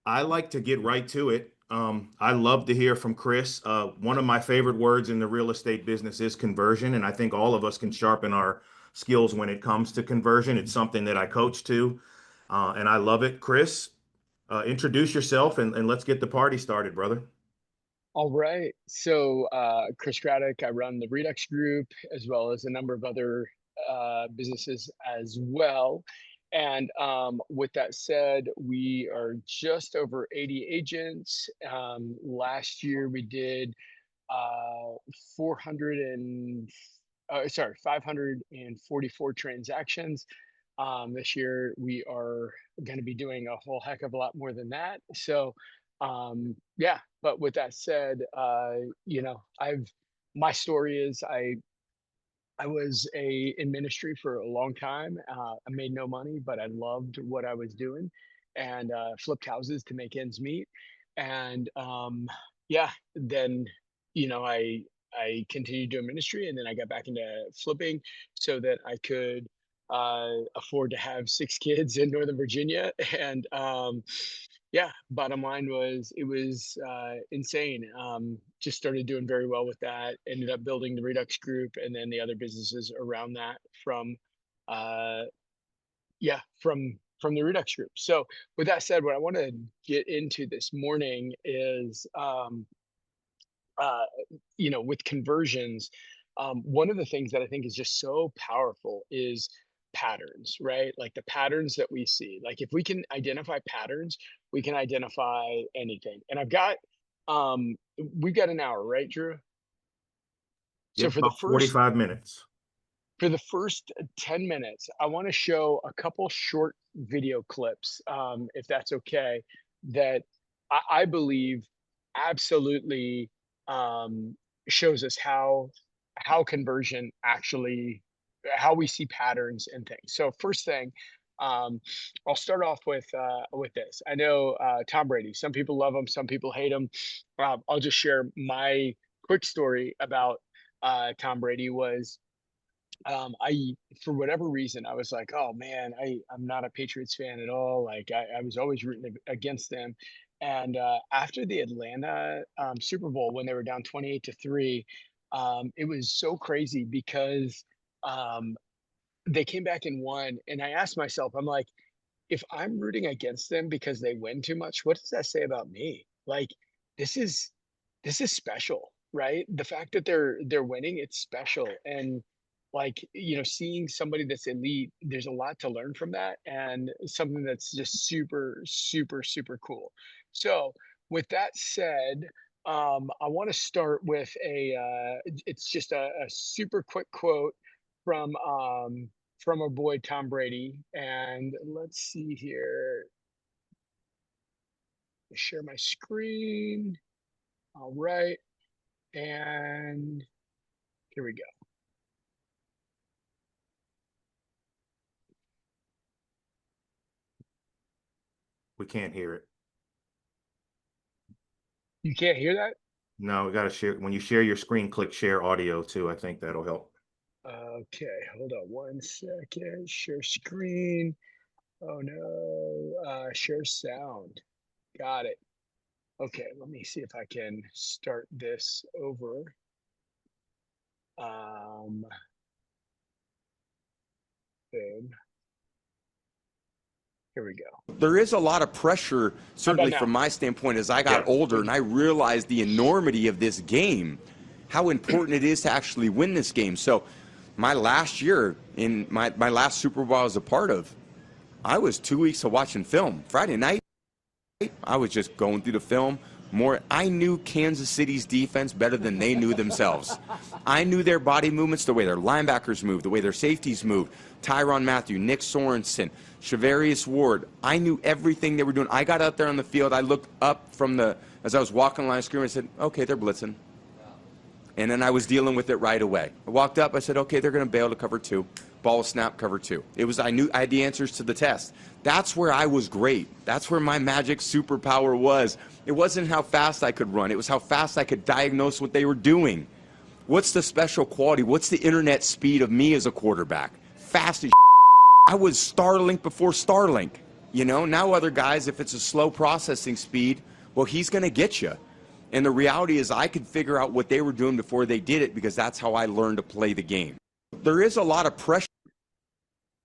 I like to get right to it. I love to hear from Chris. One of my favorite words in the real estate business is conversion, and I think all of us can sharpen our skills when it comes to conversion. It's something that I coach to, and I love it. Chris, introduce yourself and let's get the party started, brother. All right. Chris Craddock, I run the Redux Group as well as a number of other businesses as well. With that said, we are just over 80 agents. Last year we did 400 and sorry, 544 transactions. This year we are going to be doing a whole heck of a lot more than that. Yeah, but with that said, I've my story is I was in ministry for a long time. I made no money, but I loved what I was doing, and flipped houses to make ends meet. And yeah, then I continued doing ministry, and then I got back into flipping so that I could afford to have 6 kids in Northern Virginia. And yeah, bottom line was it was insane. Just started doing very well with that. Ended up building the Redux Group and then the other businesses around that from uh, yeah from the Redux Group. So with that said, what I want to get into this morning is uh, with conversions, one of the things that I think is just so powerful is patterns, right? Like the patterns that we see. Like if we can identify patterns, we can identify anything. And we've got an hour, right, Drew? So Yep, about 45 minutes. for the first 10 minutes, I want to show a couple short video clips, if that's okay, that I believe absolutely um, shows us how conversion actually how we see patterns and things. So first thing, I'll start off with this. I know Tom Brady. Some people love him, some people hate him. I'll just share my quick story about Tom Brady. Was I For whatever reason I was like, oh man, I'm not a Patriots fan at all. Like I was always rooting against them. And after the Atlanta Super Bowl, when they were down 28-3, it was so crazy because um, they came back and won. And I asked myself, I'm like, if I'm rooting against them because they win too much, what does that say about me? Like, this is this is special, right? The fact that they're winning, it's special. And like, seeing somebody that's elite, there's a lot to learn from that, and something that's just super, super, super cool. So with that said, I want to start with it's just a super quick quote from from our boy Tom Brady. And let's see here. Share my screen. All right. And here we go. We can't hear it. You can't hear that? No, we got to share. When you share your screen, click share audio too. I think that'll help. Okay, hold on 1 second. Share screen. Oh no. Share sound. Got it. Okay, let me see if I can start this over. Um, Boom. Here we go. There is a lot of pressure, How about certainly now? from my standpoint, as I got Yeah. older and I realized the enormity of this game, how important it is to actually win this game. So my last year, in my last Super Bowl I was a part of, I was 2 weeks of watching film. Friday night, I was just going through the film. I knew Kansas City's defense better than they knew themselves. I knew their body movements, the way their linebackers moved, the way their safeties moved. Tyrann Mathieu, Nick Sorensen, Shavarius Ward. I knew everything they were doing. I got out there on the field. I looked up as I was walking the line of scrimmage, I said, okay, they're blitzing. And then I was dealing with it right away. I walked up, I said, okay, they're going to bail to cover two. Ball snap, cover two. I knew I had the answers to the test. That's where I was great. That's where my magic superpower was. It wasn't how fast I could run. It was how fast I could diagnose what they were doing. What's the special quality? What's the internet speed of me as a quarterback? Fast as I was Starlink before Starlink. Now other guys, if it's a slow processing speed, well, he's going to get you. And the reality is I could figure out what they were doing before they did it because that's how I learned to play the game. There is a lot of pressure.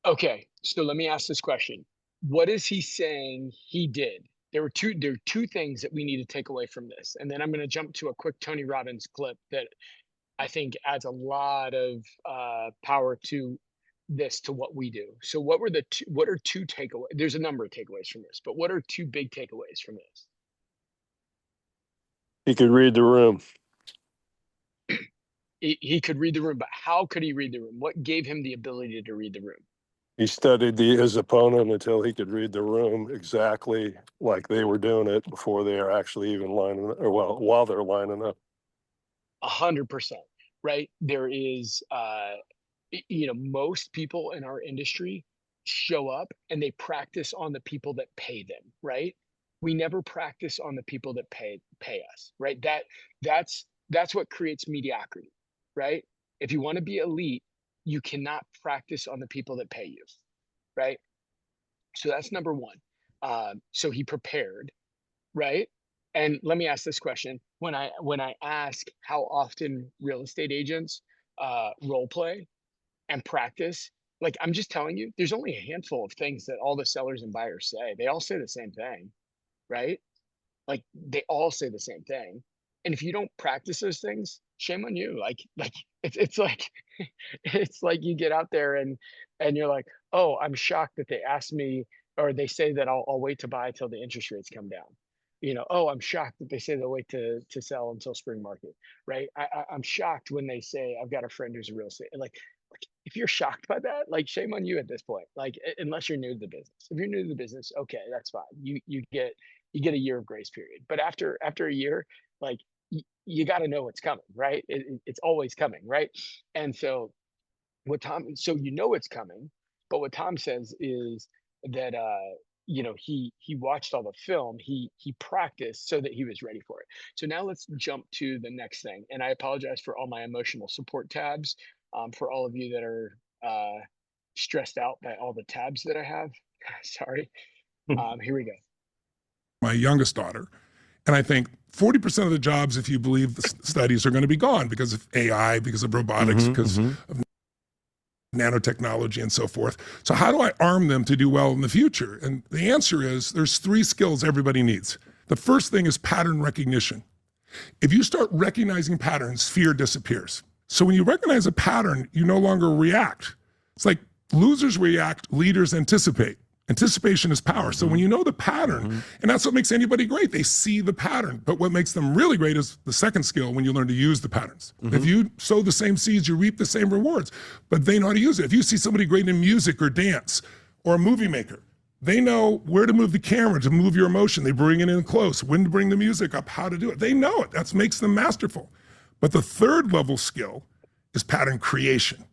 Okay, so let me ask this question. What is he saying he did? There are two things that we need to take away from this. And then I'm going to jump to a quick Tony Robbins clip that I think adds a lot of power to this, to what we do. So what are two takeaways? There's a number of takeaways from this, but what are two big takeaways from this? He could read the room. He could read the room, but how could he read the room? What gave him the ability to read the room? He studied his opponent until he could read the room exactly like they were doing it before they are actually even lining, or while they're lining up. 100%, right? There is, most people in our industry show up and they practice on the people that pay them, right? We never practice on the people that pay us, right? That's what creates mediocrity, right? If you want to be elite, you cannot practice on the people that pay you, right? So that's number one. So he prepared, right? And let me ask this question: when I ask how often real estate agents role play and practice, like, I'm just telling you, there's only a handful of things that all the sellers and buyers say. They all say the same thing, right? Like, they all say the same thing. And if you don't practice those things, shame on you. Like it's like it's like you get out there and you're like, oh, I'm shocked that they asked me, or they say that I'll wait to buy till the interest rates come down. Oh, I'm shocked that they say they'll wait to sell until spring market, right? I'm shocked when they say I've got a friend who's a real estate. Like, if you're shocked by that, like, shame on you at this point. Like, unless you're new to the business. If you're new to the business, okay, that's fine. You get a year of grace period. But after a year, like, you got to know it's coming, right? It's always coming, right? And so so it's coming, but what Tom says is that he watched all the film, he practiced so that he was ready for it. So now let's jump to the next thing. And I apologize for all my emotional support tabs, for all of you that are stressed out by all the tabs that I have. Sorry. Here we go. My youngest daughter. And I think 40% of the jobs, if you believe the studies, are going to be gone because of AI, because of robotics, because of nanotechnology and so forth. So how do I arm them to do well in the future? And the answer is there's 3 skills everybody needs. The first thing is pattern recognition. If you start recognizing patterns, fear disappears. So when you recognize a pattern, you no longer react. It's like losers react, leaders anticipate. Anticipation is power. So when you know the pattern, and that's what makes anybody great, they see the pattern. But what makes them really great is the second skill, when you learn to use the patterns. If you sow the same seeds, you reap the same rewards, but they know how to use it. If you see somebody great in music or dance or a movie maker, they know where to move the camera, to move your emotion. They bring it in close, when to bring the music up, how to do it. They know it. That makes them masterful. But the third level skill is pattern creation.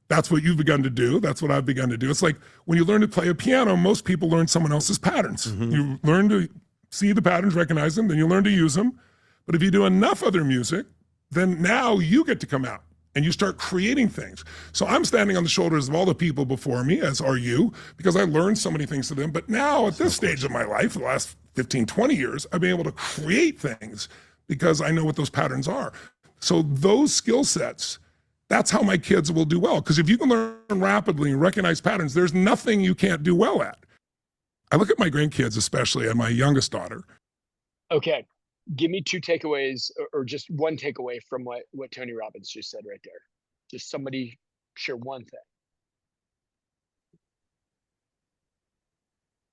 That's what you've begun to do. That's what I've begun to do. It's like when you learn to play a piano, most people learn someone else's patterns. You learn to see the patterns, recognize them, then you learn to use them. But if you do enough other music, then now you get to come out and you start creating things. So I'm standing on the shoulders of all the people before me, as are you, because I learned so many things to them. But now at this stage of my life, the last 15, 20 years, I've been able to create things because I know what those patterns are. So those skill sets, that's how my kids will do well. Because if you can learn rapidly and recognize patterns, there's nothing you can't do well at. I look at my grandkids, especially, and my youngest daughter. Okay. Give me 2 takeaways, or just one takeaway from what Tony Robbins just said right there. Just somebody share one thing.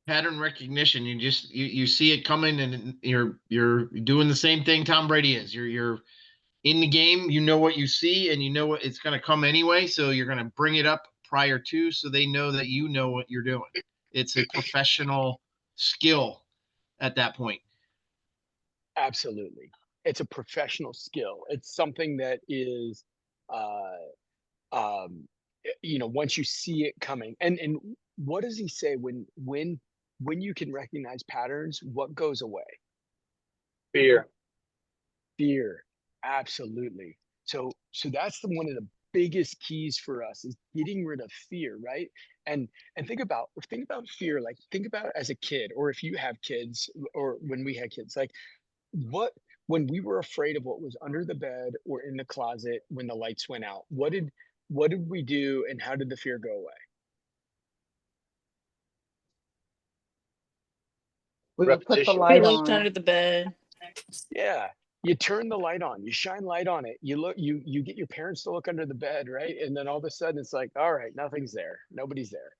Pattern recognition. You see it coming, and you're doing the same thing Tom Brady is. You're in the game, you know what you see, and you know what it's going to come anyway. So you're going to bring it up prior to, so they know that you know what you're doing. It's a professional skill at that point. Absolutely. It's a professional skill. It's something that is, once you see it coming, and what does he say when you can recognize patterns, what goes away? Fear. Fear. Absolutely. So that's one of the biggest keys for us is getting rid of fear, right? And think about fear, like think about as a kid, or if you have kids, or when we had kids, like what when we were afraid of what was under the bed or in the closet when the lights went out, what did we do, and how did the fear go away? We would put the Repetition. light We looked on. under the bed. Yeah. You turn the light on, you shine light on it. You get your parents to look under the bed, right? And then all of a sudden it's like, all right, nothing's there. Nobody's there,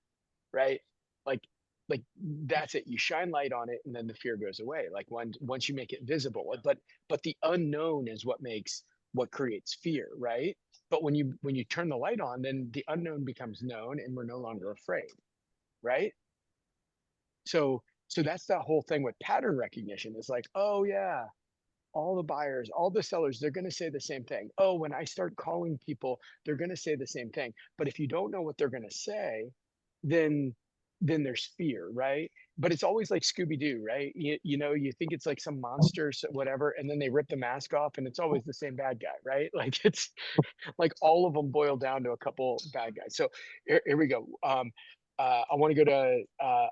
right? Like like that's it. You shine light on it and then the fear goes away. Like once you make it visible. But the unknown is what creates fear, right? But when you turn the light on, then the unknown becomes known and we're no longer afraid, right? So that's that whole thing with pattern recognition. It's like, oh yeah, all the buyers, all the sellers, they're going to say the same thing. Oh, when I start calling people, they're going to say the same thing. But if you don't know what they're going to say, then there's fear, right? But it's always like Scooby-Doo, right? You think it's like some monster, whatever, and then they rip the mask off and it's always the same bad guy, right? Like it's like all of them boil down to a couple bad guys. So here we go. I want to go to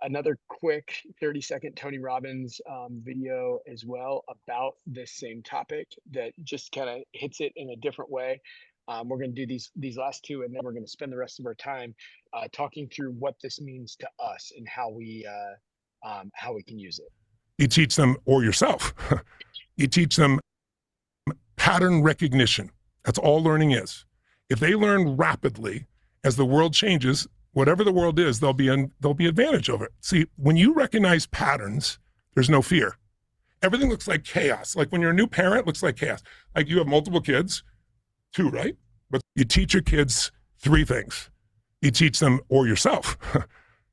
another quick 30-second Tony Robbins video as well about this same topic that just kind of hits it in a different way. We're going to do these last two, and then we're going to spend the rest of our time talking through what this means to us and how we can use it. You teach them, or yourself, you teach them pattern recognition. That's all learning is. If they learn rapidly as the world changes, whatever the world is, there'll be advantage over it. See, when you recognize patterns, there's no fear. Everything looks like chaos. Like when you're a new parent, it looks like chaos. Like you have multiple kids, 2, right? But you teach your kids 3 things. You teach them, or yourself,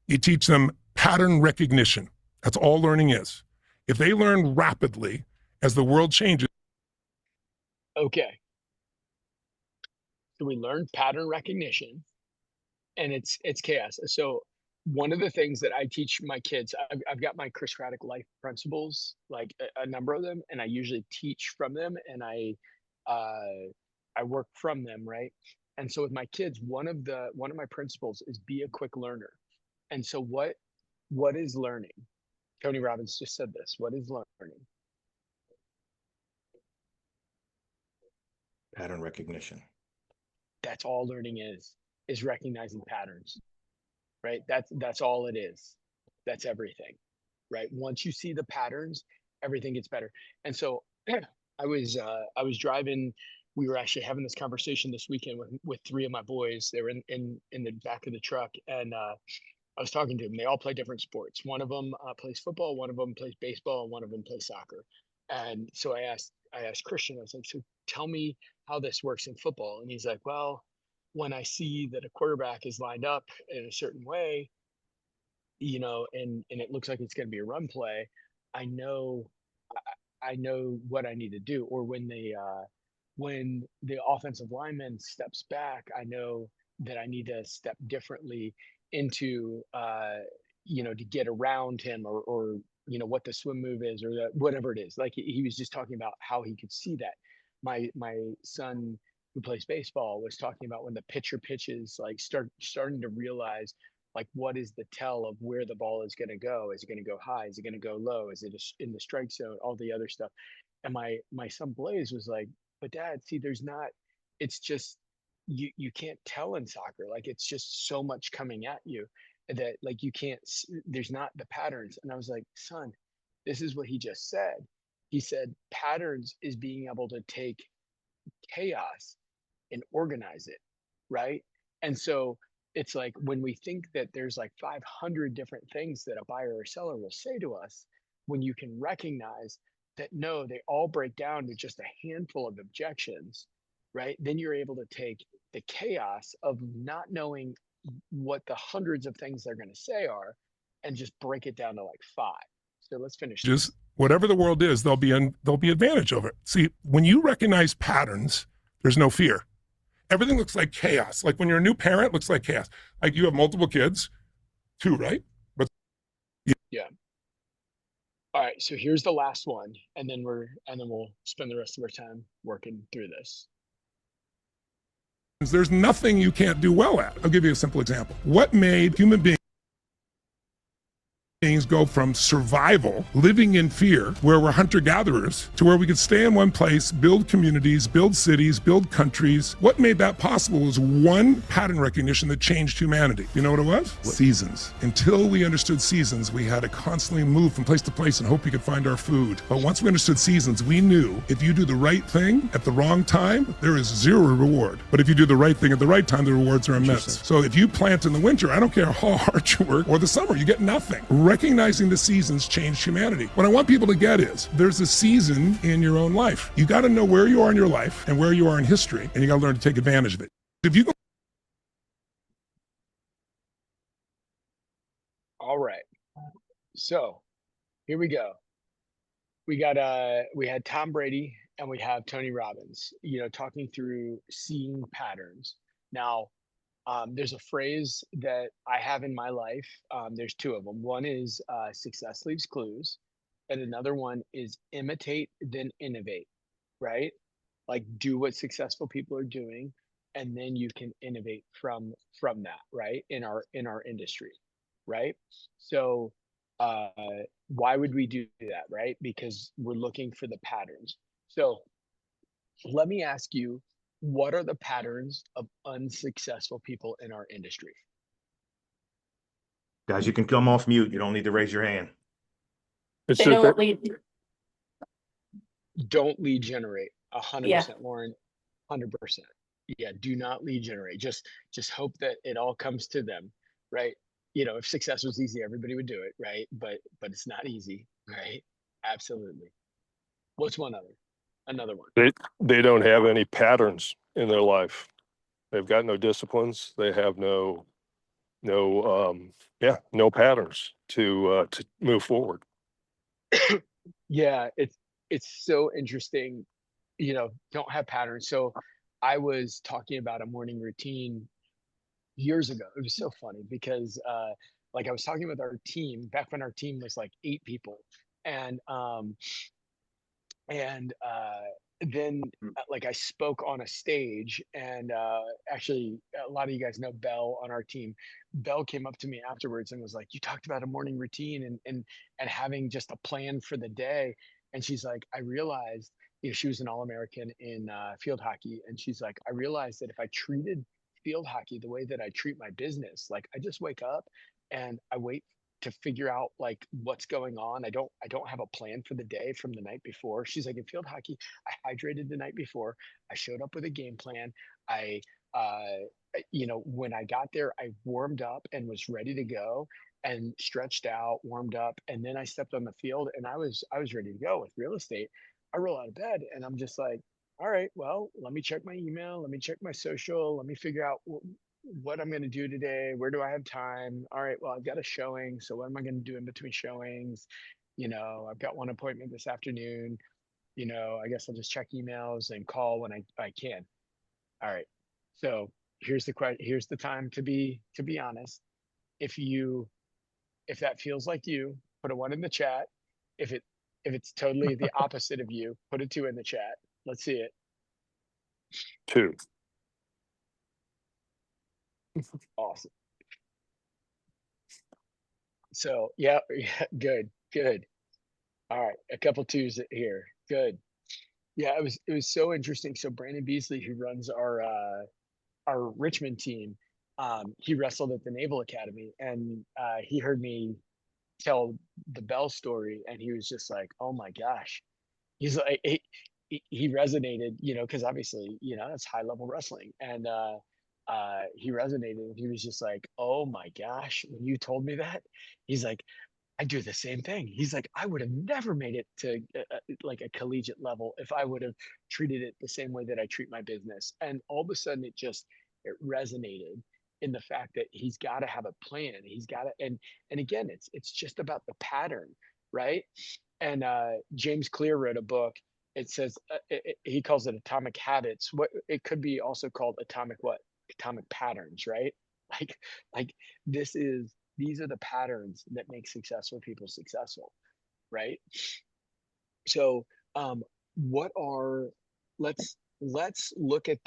you teach them pattern recognition. That's all learning is. If they learn rapidly as the world changes. Okay. So we learned pattern recognition, and it's chaos. So one of the things that I teach my kids, I've got my Chris Craddock life principles, like a number of them, and I usually teach from them, and I work from them, right? And so with my kids, one of my principles is be a quick learner. And so what is learning? Tony Robbins just said this. What is learning? Pattern recognition. That's all learning is recognizing patterns, right? That's all it is. That's everything, right? Once you see the patterns, everything gets better. And so I was driving. We were actually having this conversation this weekend with 3 of my boys. They were in the back of the truck, and I was talking to them. They all play different sports. One of them plays football, one of them plays baseball, and one of them plays soccer. And so I asked Christian, I was like, so tell me how this works in football. And he's like, well, when I see that a quarterback is lined up in a certain way, and it looks like it's going to be a run play, I know what I need to do. Or when the offensive lineman steps back, I know that I need to step differently into to get around him, or what the swim move is, or whatever it is. Like he was just talking about how he could see that. My son who plays baseball was talking about when the pitcher pitches, like starting to realize, like, what is the tell of where the ball is going to go? Is it going to go high? Is it going to go low? Is it in the strike zone? All the other stuff. And my son Blaze was like, but Dad, see, it's just, you can't tell in soccer. Like, it's just so much coming at you that, like, you can't, there's not the patterns. And I was like, son, this is what he just said. He said patterns is being able to take chaos and organize it, right? And so it's like when we think that there's like 500 different things that a buyer or seller will say to us, when you can recognize that no, they all break down to just a handful of objections, right? Then you're able to take the chaos of not knowing what the hundreds of things they're going to say are, and just break it down to like 5. So let's finish. Just whatever the world is, there'll be advantage over it. See, when you recognize patterns, there's no fear. Everything looks like chaos. Like when you're a new parent, it looks like chaos. Like you have multiple kids, 2, right? But yeah. All right, so here's the last one, and then we'll spend the rest of our time working through this. There's nothing you can't do well at. I'll give you a simple example. What made human beings go from survival, living in fear, where we're hunter-gatherers, to where we could stay in one place, build communities, build cities, build countries? What made that possible was one pattern recognition that changed humanity. You know what it was? Seasons. Until we understood seasons, we had to constantly move from place to place and hope we could find our food. But once we understood seasons, we knew if you do the right thing at the wrong time, there is zero reward. But if you do the right thing at the right time, the rewards are immense. So if you plant in the winter, I don't care how hard you work, or the summer, you get nothing. Recognizing the seasons changed humanity. What I want people to get is there's a season in your own life. You got to know where you are in your life and where you are in history, and you got to learn to take advantage of it. If you go All right. So here we go. We had Tom Brady and we have Tony Robbins, talking through seeing patterns. Now, there's a phrase that I have in my life. There's two of them. One is success leaves clues, and another one is imitate, then innovate, right? Like do what successful people are doing, and then you can innovate from that, right? In our industry, right? So uh, why would we do that, right? Because we're looking for the patterns. So let me ask you, what are the patterns of unsuccessful people in our industry? Guys, you can come off mute. You don't need to raise your hand. It's They just don't that, lead. Don't lead generate. 100%, Yeah. Lauren. 100%. Yeah, do not lead generate. Just hope that it all comes to them, right? If success was easy, everybody would do it, right? But it's not easy, right? Absolutely. What's another one? they don't have any patterns in their life. They've got no disciplines. They have no patterns to move forward. Yeah, it's so interesting. Don't have patterns. So I was talking about a morning routine years ago. It was so funny because like I was talking with our team back when our team was like 8 people, and and then like I spoke on a stage, and actually a lot of you guys know Belle on our team. Belle came up to me afterwards and was like, you talked about a morning routine and having just a plan for the day. And she's like, I realized, she was an All-American in field hockey, and she's like, I realized that if I treated field hockey the way that I treat my business, like I just wake up and I wait to figure out like what's going on. I don't have a plan for the day from the night before. She's like, in field hockey, I hydrated the night before. I showed up with a game plan. I when I got there, I warmed up and was ready to go and stretched out, warmed up, and then I stepped on the field and I was ready to go. With real estate, I roll out of bed and I'm just like, all right, well, let me check my email, let me check my social, let me figure out what I'm going to do today. Where do I have time? All right, well, I've got a showing. So what am I going to do in between showings? I've got one appointment this afternoon. I guess I'll just check emails and call when I can. All right. So here's the question. Here's the time to be honest. If that feels like you, put a 1 in the chat. If it's totally the opposite of you, put a 2 in the chat. Let's see it. 2. Awesome. So yeah, good. All right, a couple 2s here. Good. Yeah, it was so interesting. So Brandon Beasley, who runs our Richmond team, he wrestled at the Naval Academy, and he heard me tell the Bell story, and he was just like, "Oh my gosh!" He's like, he resonated, because obviously, that's high level wrestling, and he resonated, and he was just like, "Oh my gosh!" When you told me that, he's like, I do the same thing. He's like, I would have never made it to like a collegiate level if I would have treated it the same way that I treat my business. And all of a sudden, it resonated in the fact that he's got to have a plan. He's got to, and again, it's just about the pattern, right? And James Clear wrote a book. It says he calls it Atomic Habits. What it could be also called atomic patterns, right? Like like these are the patterns that make successful people successful, right? So what are let's look at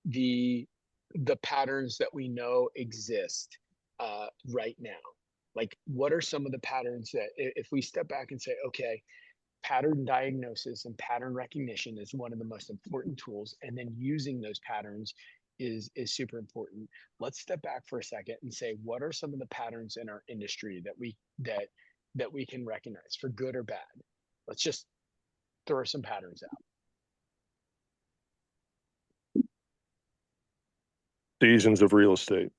the the patterns that we know exist right now. Like, what are some of the patterns that, if we step back and say, okay, pattern diagnosis and pattern recognition is one of the most important tools, and then using those patterns is super important. Let's step back for a second and say, what are some of the patterns in our industry that we can recognize, for good or bad? Let's just throw some patterns out. Seasons of real estate.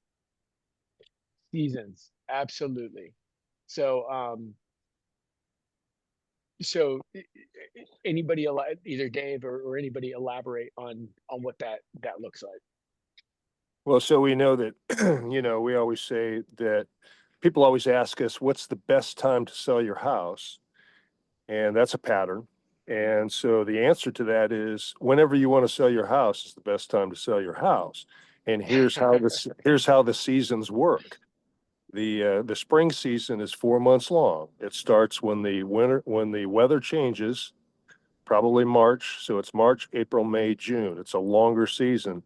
Seasons, absolutely. So so anybody, either Dave or anybody, elaborate on what that looks like. Well, so we know that, we always say that people always ask us, what's the best time to sell your house? And that's a pattern. And so the answer to that is, whenever you want to sell your house is the best time to sell your house. And here's how the seasons work. The spring season is 4 months long. It starts when the weather changes, probably March. So it's March, April, May, June. It's a longer season.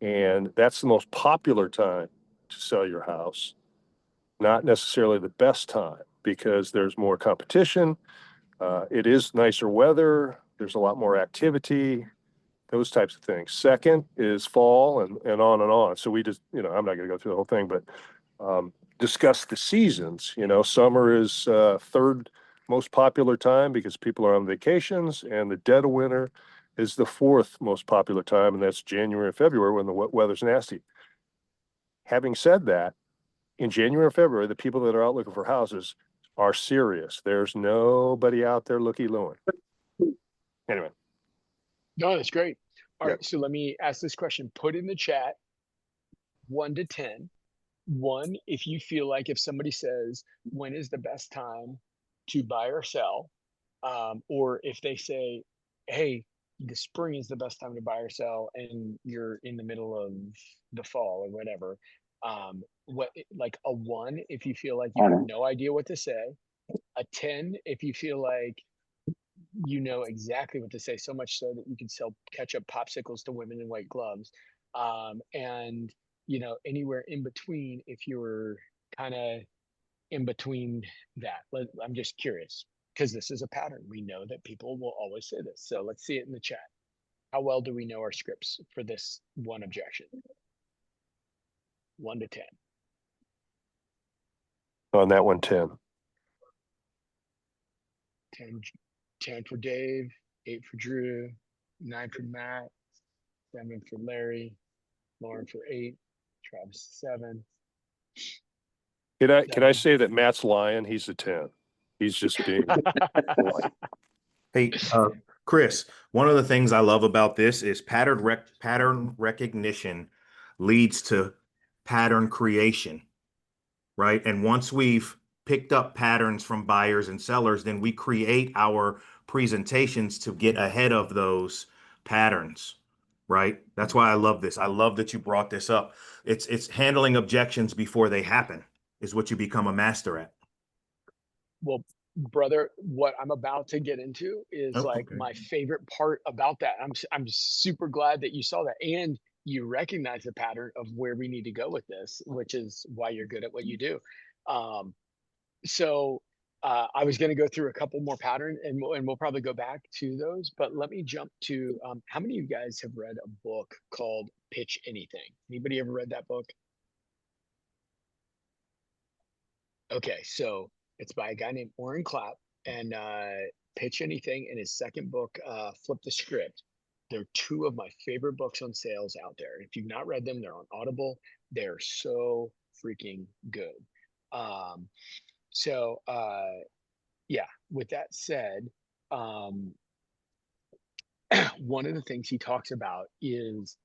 And that's the most popular time to sell your house, not necessarily the best time, because there's more competition. It is nicer weather. There's a lot more activity, those types of things. Second is fall, and on and on. So we just, I'm not going to go through the whole thing, but discuss the seasons. Summer is third most popular time because people are on vacations, and the dead of winter is the fourth most popular time, and that's January and February when the weather's nasty. Having said that, in January and February, the people that are out looking for houses are serious. There's nobody out there looky-looing. Anyway. No, that's great. All Yeah. right, so let me ask this question. Put in the chat 1 to 10. 1, if you feel like, if somebody says, when is the best time to buy or sell? Or if they say, hey, the spring is the best time to buy or sell, and you're in the middle of the fall or whatever. What, like a 1, if you feel like you have no idea what to say. A 10, if you feel like you know exactly what to say, so much so that you can sell ketchup popsicles to women in white gloves. And anywhere in between, if you're kind of in between that. I'm just curious, because this is a pattern. We know that people will always say this. So let's see it in the chat. How well do we know our scripts for this one objection? 1 to 10. On that one, 10. 10 for Dave, 8 for Drew, 9 for Matt, 7 for Larry, Lauren for 8, Travis 7. Can I say that Matt's lying? He's a 10. He's just being. Hey, Chris, one of the things I love about this is pattern recognition leads to pattern creation, right? And once we've picked up patterns from buyers and sellers, then we create our presentations to get ahead of those patterns, right? That's why I love this. I love that you brought this up. It's handling objections before they happen is what you become a master at. Well, brother, what I'm about to get into is Okay. my favorite part about that. I'm super glad that you saw that, and you recognize the pattern of where we need to go with this, which is why you're good at what you do. So I was going to go through a couple more patterns, and we'll probably go back to those. But let me jump to how many of you guys have read a book called Pitch Anything? Anybody ever read that book? Okay, so it's by a guy named Orrin Clapp, and Pitch Anything, in his second book, Flip the Script. They're 2 of my favorite books on sales out there. If you've not read them, they're on Audible. They're so freaking good. Yeah, with that said, one of the things he talks about is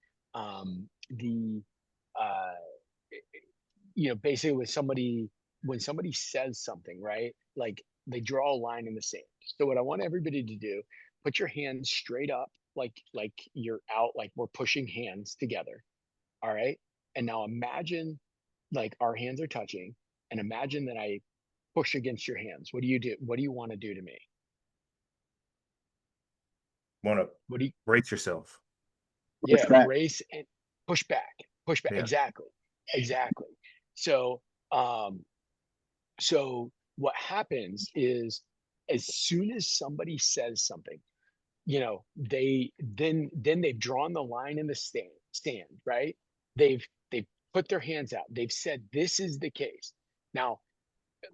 basically when somebody says something, right? Like, they draw a line in the sand. So what I want everybody to do, put your hands straight up, like you're out, like we're pushing hands together. All right. And now imagine like our hands are touching, and imagine that I push against your hands. What do you do? What do you want to do to me? Want to What do you, brace yourself. yeah, brace and push back. Push back. Yeah. Exactly. Exactly. So, so what happens is as soon as somebody says something, then they've drawn the line in the stand, right? They've put their hands out. They've said this is the case. Now,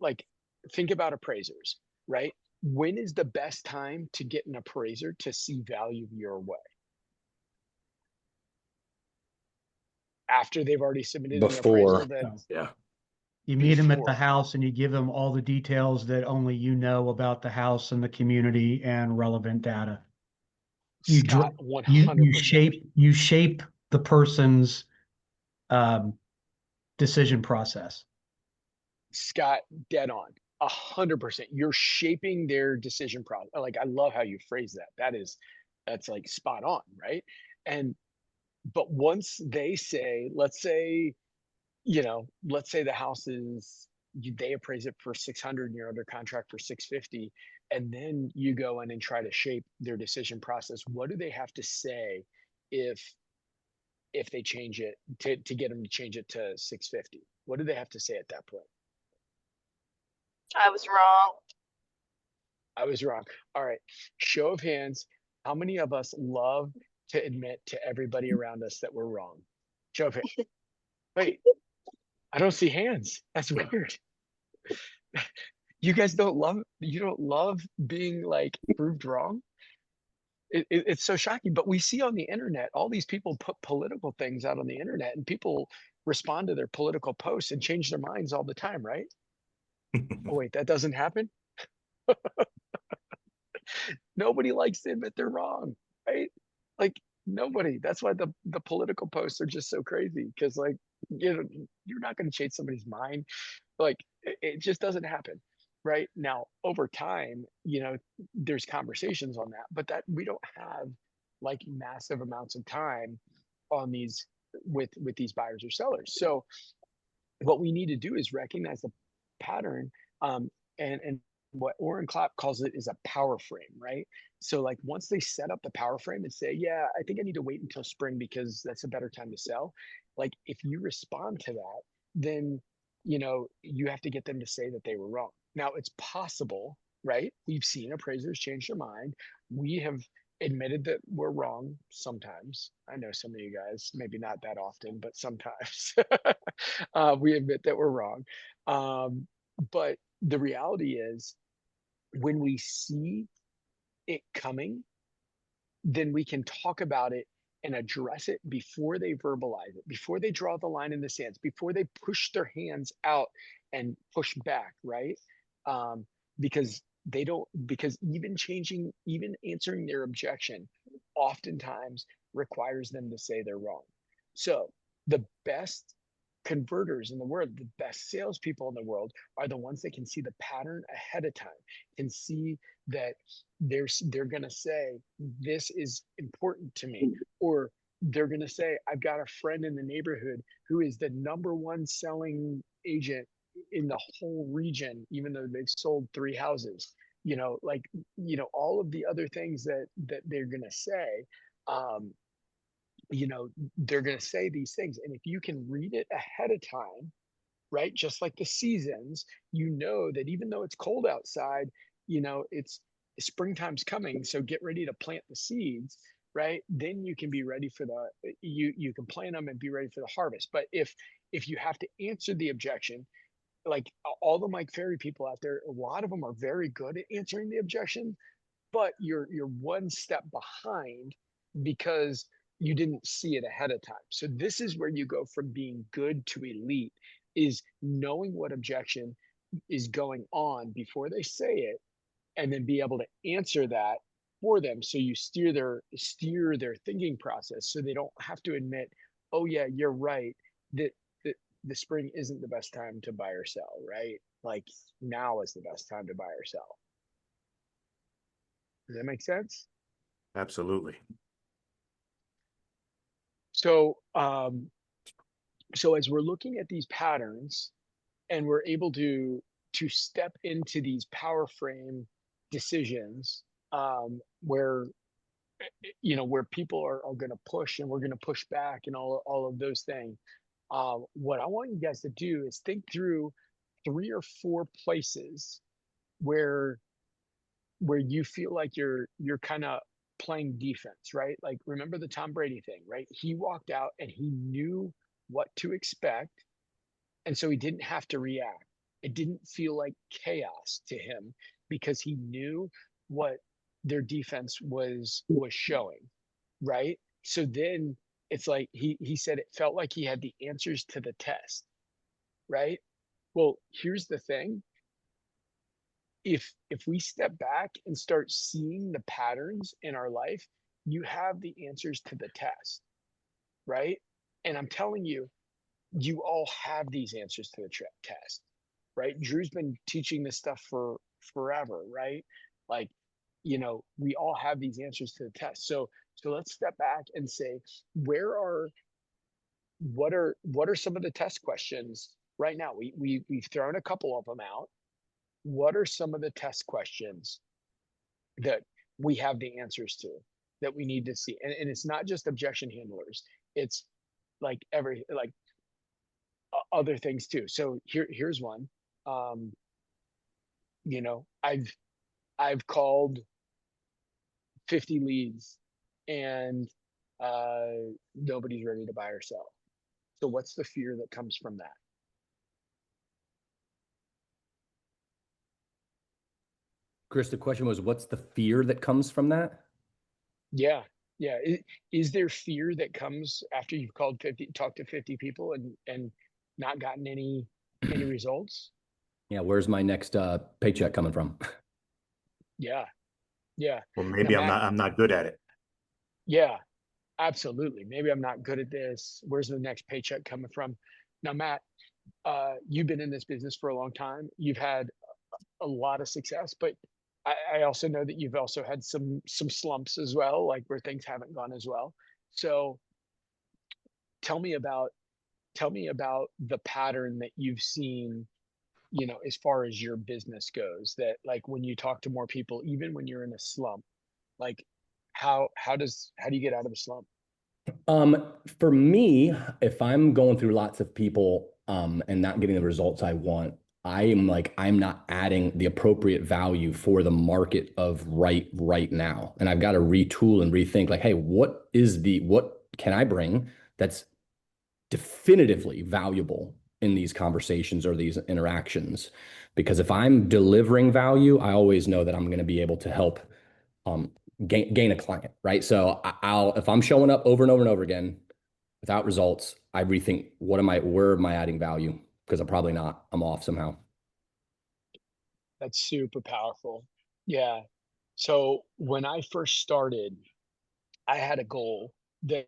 like think about appraisers, right? When is the best time to get an appraiser to see value your way? After they've already submitted an appraisal Before. that Yeah. You meet them at the before. house and you give them all the details that only you know about the house and the community and relevant data. You Scott, dr- you 100%. you shape the person's um, decision process. Scott, dead on. 100%. You're shaping their decision process. Like, I love how you phrase that. That's like spot on, right? And but once they say, let's say the house is they appraise it for 600 and you're under contract for 650, and then you go in and try to shape their decision process. What do they have to say if they change it to get them to change it to 650? What do they have to say at that point? I was wrong. I was wrong. All right. Show of hands. How many of us love to admit to everybody around us that we're wrong? Show of hands. Wait, I don't see hands. That's weird. You guys you don't love being like proved wrong? It's so shocking. But we see on the internet, all these people put political things out on the internet and people respond to their political posts and change their minds all the time, right? Oh, wait, that doesn't happen? Nobody likes to admit they're wrong, right? Like nobody. That's why the political posts are just so crazy because like you're not going to change somebody's mind. Like it just doesn't happen, right? Now over time, there's conversations on that, but that we don't have like massive amounts of time on these with these buyers or sellers. So what we need to do is recognize the pattern, and what Orrin Clapp calls it is a power frame, right? So like once they set up the power frame and say, yeah, I think I need to wait until spring because that's a better time to sell. Like if you respond to that, then you have to get them to say that they were wrong. Now it's possible, right? We've seen appraisers change their mind. We have admitted that we're wrong sometimes. I know some of you guys, maybe not that often, but sometimes we admit that we're wrong. But the reality is, when we see it coming, then we can talk about it and address it before they verbalize it, before they draw the line in the sands, before they push their hands out and push back, right? Um, because because even answering their objection oftentimes requires them to say they're wrong. So the best converters in the world, the best salespeople in the world are the ones that can see the pattern ahead of time, can see that they're going to say, this is important to me, or they're going to say, I've got a friend in the neighborhood who is the number one selling agent in the whole region, even though they've sold 3 houses, all of the other things that they're going to say. um, they're going to say these things. And if you can read it ahead of time, right? Just like the seasons, that even though it's cold outside, it's springtime's coming. So get ready to plant the seeds, right? Then you can be ready for you can plant them and be ready for the harvest. But if you have to answer the objection, like all the Mike Ferry people out there, a lot of them are very good at answering the objection, but you're one step behind because you didn't see it ahead of time. So this is where you go from being good to elite, is knowing what objection is going on before they say it, and then be able to answer that for them. So you steer their thinking process so they don't have to admit, oh yeah, you're right, that the spring isn't the best time to buy or sell, right? Like now is the best time to buy or sell. Does that make sense? Absolutely. So, so as we're looking at these patterns and we're able to step into these power frame decisions, where where people are going to push and we're going to push back and all of those things. What I want you guys to do is think through 3 or 4 places where you feel like you're kind of playing defense, right? Like remember the Tom Brady thing, right? He walked out and he knew what to expect, and so he didn't have to react. It didn't feel like chaos to him because he knew what their defense was showing, right? So then it's like he said it felt like he had the answers to the test, right? Well, here's the thing. If we step back and start seeing the patterns in our life, you have the answers to the test, right? And I'm telling you, you all have these answers to the test, right? Drew's been teaching this stuff for forever, right? Like, we all have these answers to the test. So let's step back and say, what are some of the test questions right now? We've thrown a couple of them out. What are some of the test questions that we have the answers to, that we need to see? And it's not just objection handlers. It's like other things too. So here's one. I've called 50 leads and nobody's ready to buy or sell. So what's the fear that comes from that? Chris, the question was, what's the fear that comes from that? Yeah. Yeah. Is there fear that comes after you've talked to 50 people and not gotten any results? Yeah, where's my next paycheck coming from? Yeah. Yeah. Well, maybe Now, Matt, I'm not good at it. yeah, absolutely. Maybe I'm not good at this. Where's the next paycheck coming from? Now, Matt, you've been in this business for a long time. You've had a lot of success, but I also know that you've also had some slumps as well, like where things haven't gone as well. So tell me about the pattern that you've seen, as far as your business goes, that like when you talk to more people, even when you're in a slump, like how do you get out of the slump? For me, if I'm going through lots of people and not getting the results I want, I'm not adding the appropriate value for the market of right now. And I've got to retool and rethink like, hey, what can I bring that's definitively valuable in these conversations or these interactions? Because if I'm delivering value, I always know that I'm going to be able to help gain a client, right? So if I'm showing up over and over and over again without results, I rethink where am I adding value? Because I'm probably not. I'm off somehow. That's super powerful. Yeah. So when I first started, I had a goal that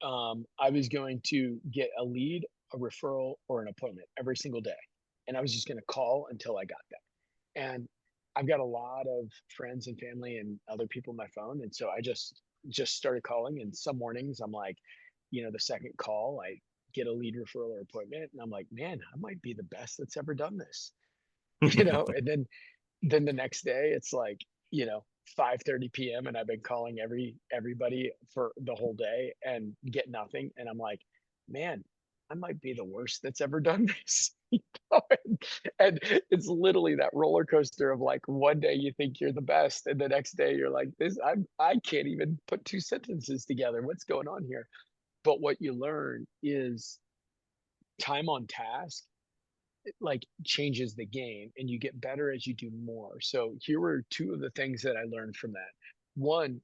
I was going to get a lead, a referral, or an appointment every single day, and I was just going to call until I got that. And I've got a lot of friends and family and other people on my phone, and so I just started calling. And some mornings I'm like, the second call, I get a lead, referral, or appointment, and I'm like, man, I might be the best that's ever done this, And then the next day it's like, 5:30 p.m. and I've been calling everybody for the whole day and get nothing. And I'm like, man, I might be the worst that's ever done this. And it's literally that roller coaster of like, one day you think you're the best and the next day you're like, I can't even put 2 sentences together. What's going on here? But what you learn is time on task like changes the game, and you get better as you do more. So here were 2 of the things that I learned from that. One,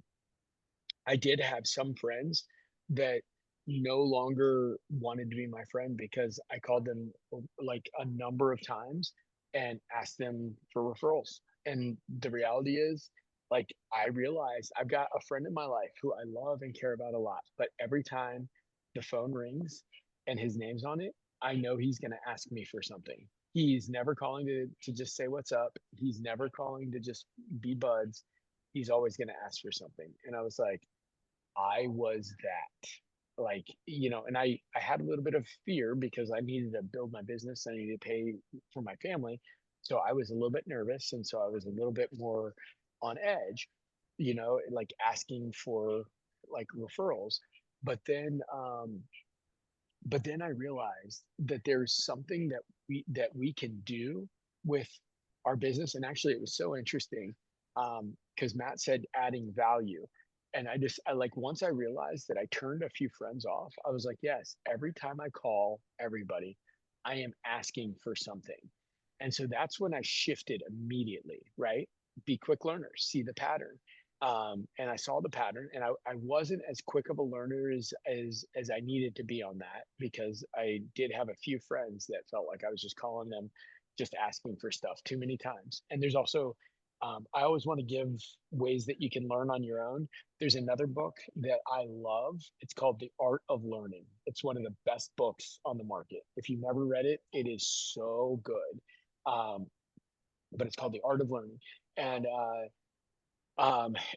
I did have some friends that no longer wanted to be my friend because I called them like a number of times and asked them for referrals. And the reality is, like, I realized I've got a friend in my life who I love and care about a lot, but every time the phone rings and his name's on it, I know he's going to ask me for something. He's never calling to just say what's up. He's never calling to just be buds. He's always going to ask for something. And I was like, I was that. Like, and I had a little bit of fear because I needed to build my business. I needed to pay for my family. So I was a little bit nervous. And so I was a little bit more on edge. like asking for like referrals. But then, I realized that there's something that we can do with our business. And actually, it was so interesting because Matt said adding value. And I like, once I realized that I turned a few friends off, I was like, yes, every time I call everybody, I am asking for something. And so that's when I shifted immediately, right? Be quick learners, see the pattern. And I saw the pattern, and I wasn't as quick of a learner as I needed to be on that, because I did have a few friends that felt like I was just calling them, just asking for stuff too many times. And there's also, I always want to give ways that you can learn on your own. There's another book that I love. It's called The Art of Learning. It's one of the best books on the market. If you've never read it, it is so good. Um, but it's called The Art of Learning. And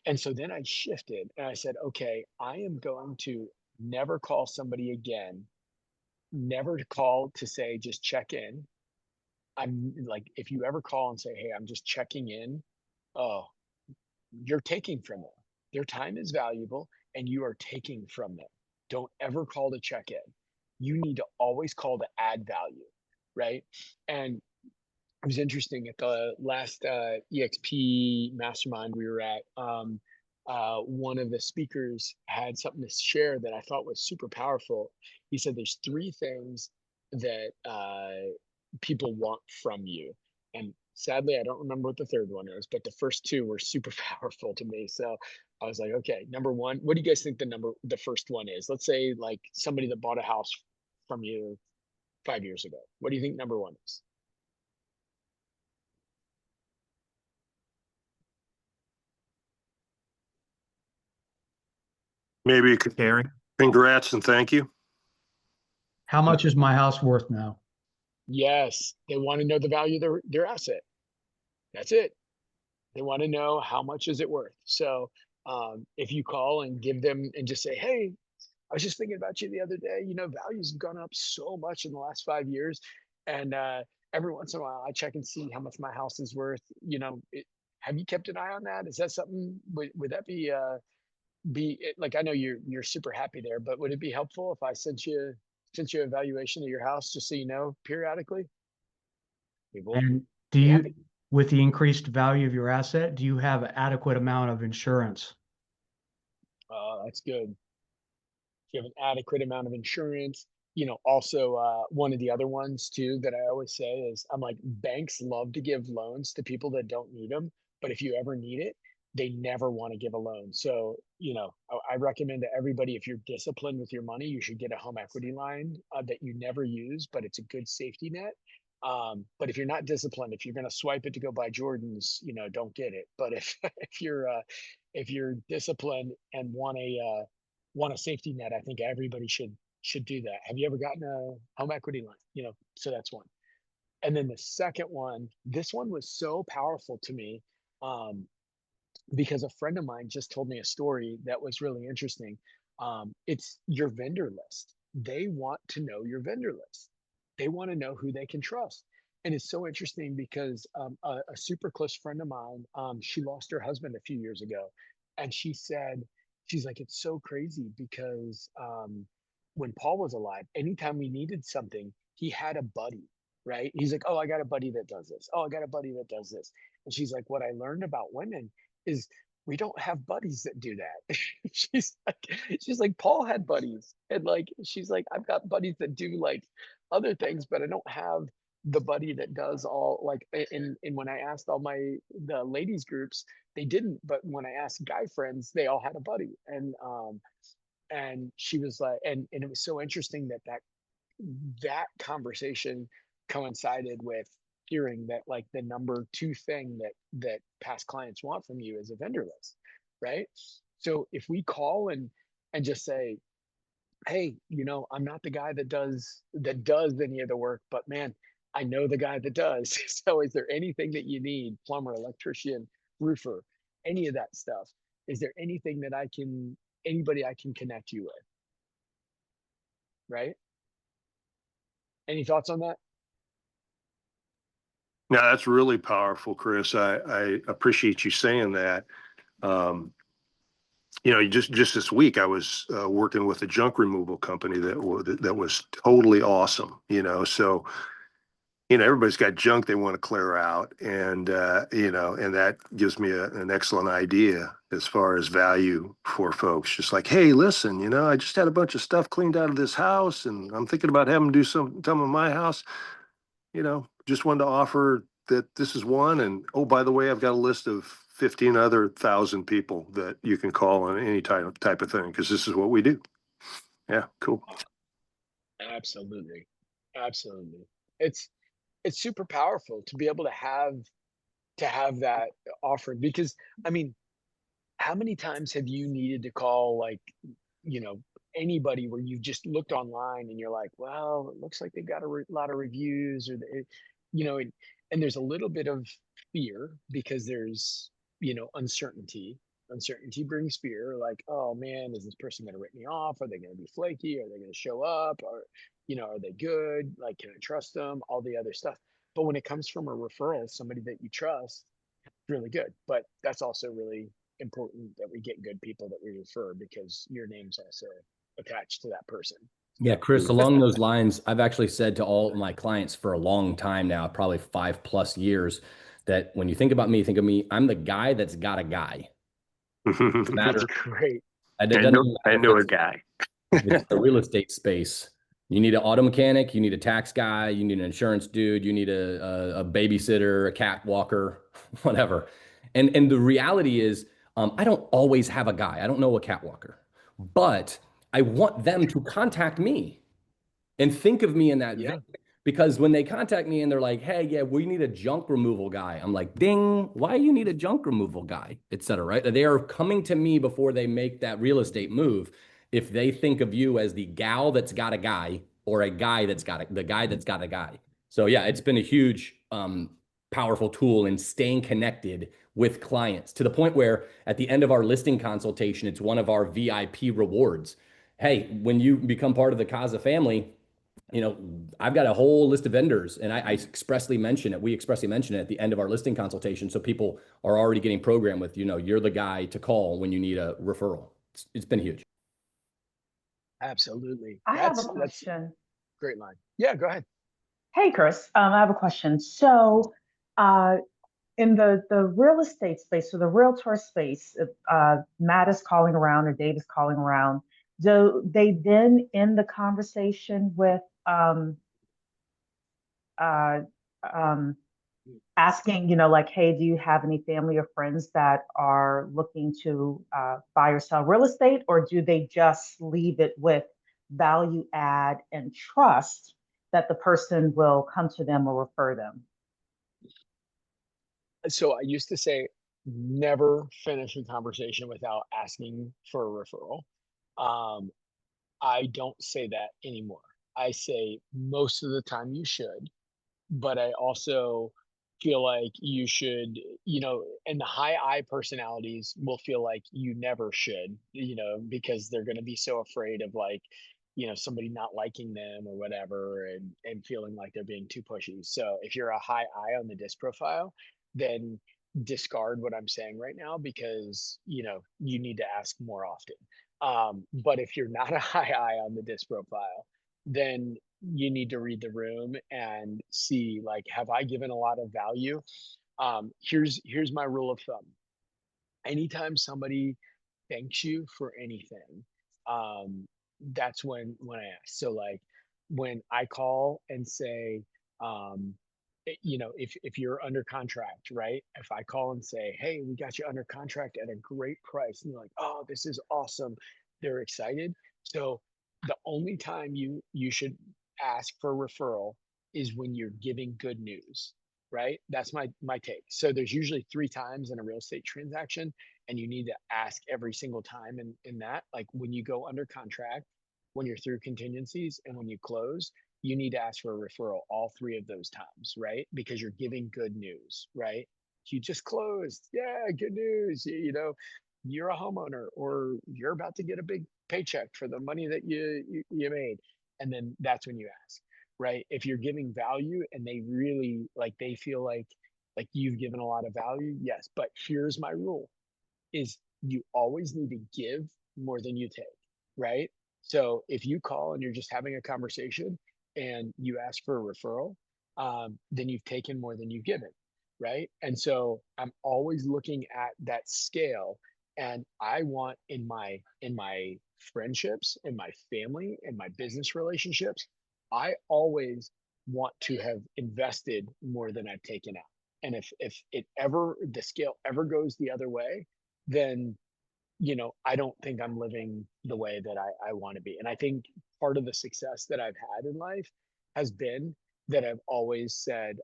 and so then I shifted and I said, okay, I am going to never call somebody again, never to call to say, just check in. I'm like, if you ever call and say, hey, I'm just checking in, oh, you're taking from them. Their time is valuable and you are taking from them. Don't ever call to check in. You need to always call to add value, right? And it was interesting at the last EXP mastermind we were at. One of the speakers had something to share that I thought was super powerful. He said, there's three things that people want from you. And sadly, I don't remember what the third one is, but the first two were super powerful to me. So I was like, okay, number one, what do you guys think the first one is? Let's say like somebody that bought a house from you 5 years ago. What do you think number one is? Maybe Caring. congrats and thank you. How much is my house worth now? Yes, they want to know the value of their asset. That's it. They want to know how much is it worth. So if you call and give them and just say, hey, I was just thinking about you the other day, values have gone up so much in the last 5 years. And every once in a while I check and see how much my house is worth. Have you kept an eye on that? Is that something, would that like, I know you're super happy there, but would it be helpful if I sent you a valuation of your house just so you know periodically? People And do be you, happy. with the increased value of your asset, do you have adequate amount of insurance? That's good. You have an adequate amount of insurance. Also, one of the other ones too that I always say is, I'm like, banks love to give loans to people that don't need them, but if you ever need it, they never want to give a loan. So, I recommend to everybody, if you're disciplined with your money, you should get a home equity line that you never use, but it's a good safety net. But if you're not disciplined, if you're going to swipe it to go buy Jordans, don't get it. But if if you're disciplined and want a safety net, I think everybody should do that. Have you ever gotten a home equity line? So that's one. And then the second one, this one was so powerful to me, because a friend of mine just told me a story that was really interesting. It's your vendor list. They want to know your vendor list. They want to know who they can trust. And it's so interesting because a super close friend of mine, she lost her husband a few years ago. And she's like, it's so crazy because when Paul was alive, anytime we needed something, he had a buddy, right? He's like, oh, I got a buddy that does this. Oh, I got a buddy that does this. And she's like, what I learned about women is we don't have buddies that do that. she's like, Paul had buddies. And like, she's like, I've got buddies that do like other things, but I don't have the buddy that does all like, and when I asked the ladies groups, they didn't, but when I asked guy friends, they all had a buddy. And she was like, and it was so interesting that conversation coincided with hearing that like the number two thing that past clients want from you is a vendor list, right? So if we call and just say, hey, I'm not the guy that does any of the work, but man, I know the guy that does. So is there anything that you need, plumber, electrician, roofer, any of that stuff? Is there anything that anybody I can connect you with? Right? Any thoughts on that? Now that's really powerful, Chris. I appreciate you saying that. You know, just this week, I was working with a junk removal company that was totally awesome. You know, so you know everybody's got junk they want to clear out, and you know, and that gives me an excellent idea as far as value for folks. Just like, hey, listen, you know, I just had a bunch of stuff cleaned out of this house, and I'm thinking about having to do some in my house. You know, just wanted to offer that this is one. And oh, by the way, I've got a list of 15 other thousand people that you can call on any type of thing, because this is what we do. Yeah, cool. Absolutely. Absolutely. It's it's super powerful to be able to have that offer because I mean, how many times have you needed to call like, you know, anybody where you've just looked online and you're like, well, it looks like they've got a lot of reviews or, you know, and there's a little bit of fear because there's, you know, uncertainty. Uncertainty brings fear. Like, oh man, is this person going to rip me off? Are they going to be flaky? Are they going to show up? Or, you know, are they good? Like, can I trust them? All the other stuff. But when it comes from a referral, somebody that you trust, really good. But that's also really important that we get good people that we refer because your name's also attached to that person. Yeah, Chris, along those lines, I've actually said to all of my clients for a long time now, probably 5+ years, that when you think about me, think of me, I'm the guy that's got a guy. That's Matter. great. It doesn't I matter know a if guy. it's the real estate space. You need an auto mechanic, you need a tax guy, you need an insurance dude, you need a babysitter, a cat walker, whatever. And the reality is, I don't always have a guy. I don't know a cat walker, but I want them to contact me and think of me in that Yeah. vein. Because when they contact me and they're like, hey, yeah, we need a junk removal guy. I'm like, ding, why you need a junk removal guy, et cetera, right? They are coming to me before they make that real estate move. If they think of you as the gal that's got a guy or a guy that's got the guy that's got a guy. So yeah, it's been a huge, powerful tool in staying connected with clients to the point where at the end of our listing consultation, it's one of our VIP rewards. Hey, when you become part of the Casa family, you know, I've got a whole list of vendors and I expressly mention it. We expressly mention it at the end of our listing consultation. So people are already getting programmed with, you know, you're the guy to call when you need a referral. It's been huge. Absolutely. I have a That's a question. great line. Yeah, go ahead. Hey, Chris, I have a question. So, uh, in the real estate space or the realtor space, if Matt is calling around or Dave is calling around, do they then end the conversation with uh, um, asking, you know, like, hey, do you have any family or friends that are looking to buy or sell real estate, or do they just leave it with value add and trust that the person will come to them or refer them? So I used to say never finish a conversation without asking for a referral. Um, I don't say that anymore. I say most of the time you should, but I also feel like you should, you know, and the high I personalities will feel like you never should, you know, because they're going to be so afraid of like, you know, somebody not liking them or whatever and feeling like they're being too pushy. So if you're a high I on the disc profile, then discard what I'm saying right now because, you know, you need to ask more often. But if you're not a high I on the disc profile, then you need to read the room and see like have I given a lot of value. Here's my rule of thumb. Anytime somebody thanks you for anything, um that's when I ask. So like when I call and say, you know, if you're under contract, right, if I call and say, hey, we got you under contract at a great price, and you're like, oh, this is awesome, they're excited. So the only time you should ask for a referral is when you're giving good news, right? That's my take. So there's usually 3 times in a real estate transaction, and you need to ask every single time in that. Like when you go under contract, when you're through contingencies, and when you close, you need to ask for a referral all 3 of those times, right? Because you're giving good news, right? You just closed. Yeah, good news. You know, you're a homeowner or you're about to get a big paycheck for the money that you made. And then that's when you ask, right? If you're giving value and they really like they feel like you've given a lot of value, yes. But here's my rule. is you always need to give more than you take, right? So if you call and you're just having a conversation and you ask for a referral, then you've taken more than you've given, right? And so I'm always looking at that scale, and I want in my friendships, in my family, in my business relationships, I always want to have invested more than I've taken out. And if it ever, the scale ever goes the other way, then I don't think I'm living the way that I want to be. And I think part of the success that I've had in life has been that I've always said,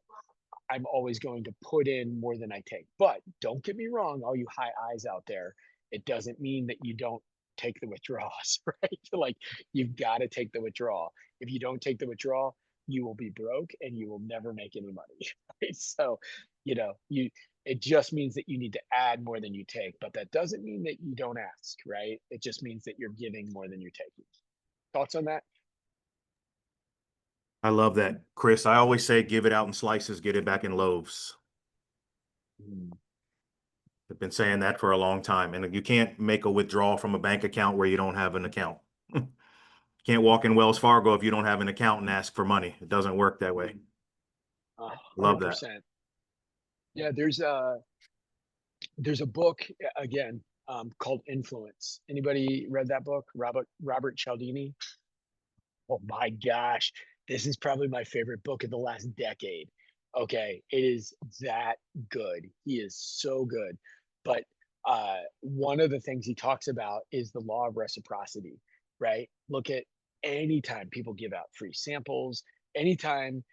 I'm always going to put in more than I take. But don't get me wrong, all you high eyes out there, it doesn't mean that you don't take the withdrawals, right? Like, you've got to take the withdrawal. If you don't take the withdrawal, you will be broke and you will never make any money. Right? So, it just means that you need to add more than you take, but that doesn't mean that you don't ask, right? It just means that you're giving more than you're taking. Thoughts on that? I love that, Chris. I always say, give it out in slices, get it back in loaves. I've been saying that for a long time. And you can't make a withdrawal from a bank account where you don't have an account. You can't walk in Wells Fargo if you don't have an account and ask for money. It doesn't work that way. Love that. 100%. Yeah, there's a book again called Influence. Anybody read that book? Robert Cialdini. Oh my gosh, this is probably my favorite book of the last decade. Okay, it is that good. He is so good. But one of the things he talks about is the law of reciprocity, right? Look at anytime people give out free samples, anytime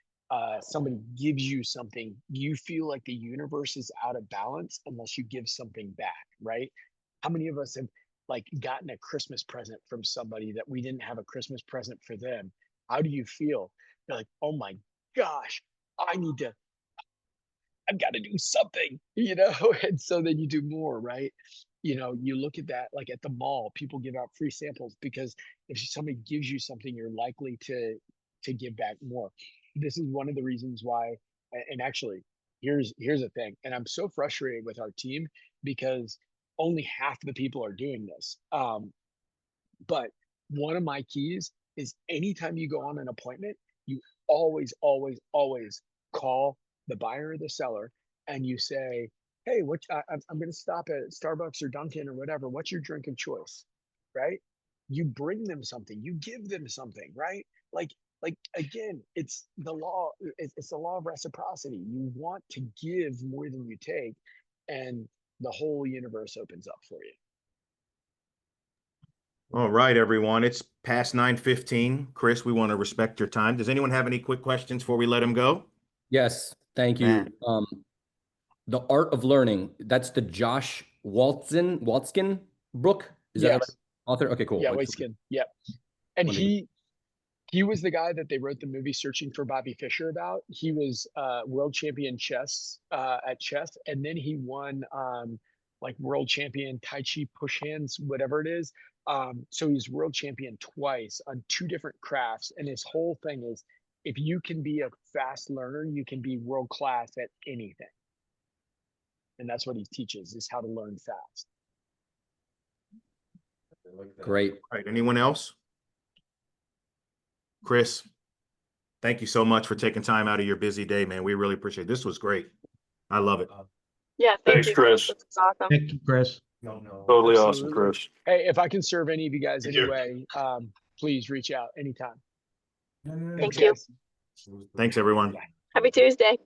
somebody gives you something, you feel like the universe is out of balance unless you give something back, right? How many of us have gotten a Christmas present from somebody that we didn't have a Christmas present for them? How do you feel? You're like, oh my gosh, I've got to do something, and so then you do more, right? You look at that, like at the mall, people give out free samples because if somebody gives you something, you're likely to give back more. This is one of the reasons why, and actually, here's the thing, and I'm so frustrated with our team because only half the people are doing this. But one of my keys is anytime you go on an appointment, you always, always, always call the buyer or the seller and you say, hey, I'm going to stop at Starbucks or Dunkin' or whatever. What's your drink of choice? Right? You bring them something, you give them something, right? Like again, it's the law of reciprocity. You want to give more than you take, and the whole universe opens up for you. All right, everyone. It's past 9:15. Chris, we want to respect your time. Does anyone have any quick questions before we let him go? Yes, thank you. Matt. The Art of Learning, that's the Josh Waltzkin book? Is that Yes. the author? Okay, cool. Yeah, Waitskin. Yep. And he was the guy that they wrote the movie Searching for Bobby Fischer about. He was world champion at chess, and then he won world champion Tai Chi push hands, whatever it is. So he's world champion twice on 2 different crafts, and his whole thing is, if you can be a fast learner, you can be world class at anything. And that's what he teaches, is how to learn fast. Great. All right. Anyone else? Chris, thank you so much for taking time out of your busy day, man. We really appreciate it. This was great. I love it. Yeah, Thanks, you. Chris. This is awesome. Thank you, Chris. Totally awesome, Absolutely. Chris. Hey, if I can serve any of you guys Thank you. anyway, please reach out anytime. Thank you. Guys. Thanks, everyone. Happy Tuesday.